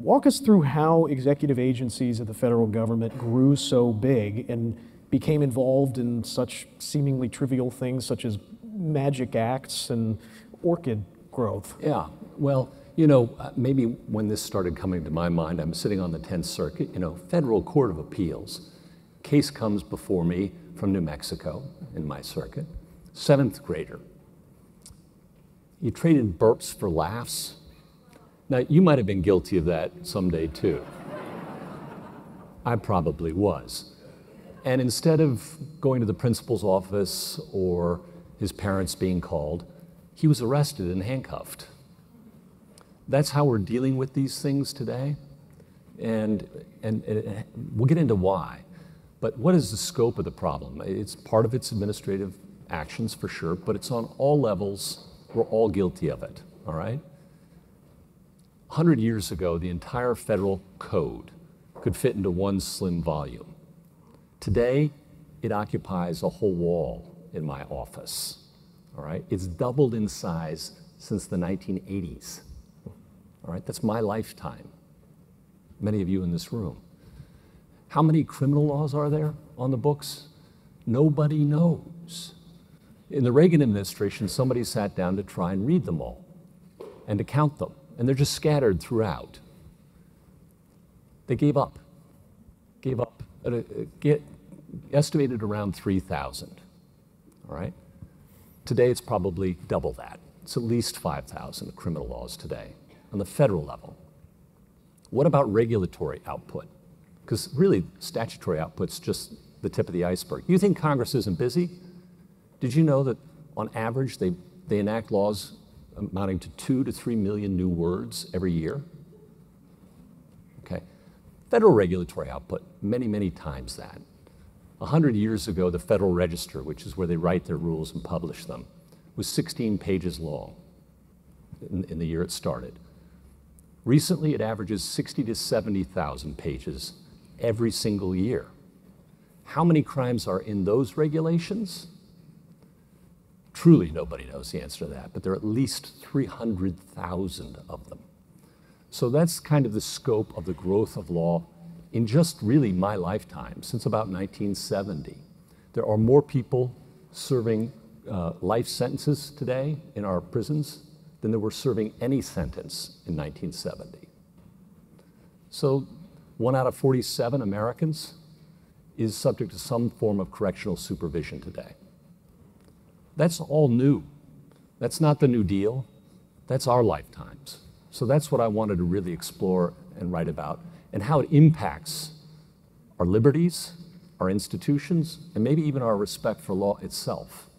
Walk us through how executive agencies of the federal government grew so big and became involved in such seemingly trivial things such as magic acts and orchid growth. Yeah, well, maybe when this started coming to my mind, I'm sitting on the 10th Circuit, Federal Court of Appeals. Case comes before me from New Mexico in my circuit, 7th grader. He traded burps for laughs. Now, you might have been guilty of that someday too. I probably was. And instead of going to the principal's office or his parents being called, he was arrested and handcuffed. That's how we're dealing with these things today. And we'll get into why. But what is the scope of the problem? It's part of its administrative actions for sure, but it's on all levels. We're all guilty of it, all right? 100 years ago, the entire federal code could fit into one slim volume. Today, it occupies a whole wall in my office, all right? It's doubled in size since the 1980s, all right? That's my lifetime, many of you in this room. How many criminal laws are there on the books? Nobody knows. In the Reagan administration, somebody sat down to try and read them all and to count them, and they're just scattered throughout. They gave up, estimated around 3,000, all right? Today, it's probably double that. It's at least 5,000 criminal laws today on the federal level. What about regulatory output? Because really, statutory output's just the tip of the iceberg. You think Congress isn't busy? Did you know that on average, they enact laws amounting to 2 to 3 million new words every year? Okay. Federal regulatory output, many, many times that. 100 years ago, the Federal Register, which is where they write their rules and publish them, was 16 pages long in the year it started. Recently, it averages 60 to 70,000 pages every single year. How many crimes are in those regulations? Truly, nobody knows the answer to that, but there are at least 300,000 of them. So that's kind of the scope of the growth of law in just really my lifetime, since about 1970. There are more people serving life sentences today in our prisons than there were serving any sentence in 1970. So 1 out of 47 Americans is subject to some form of correctional supervision today. That's all new. That's not the New Deal. That's our lifetimes. So that's what I wanted to really explore and write about, and how it impacts our liberties, our institutions, and maybe even our respect for law itself.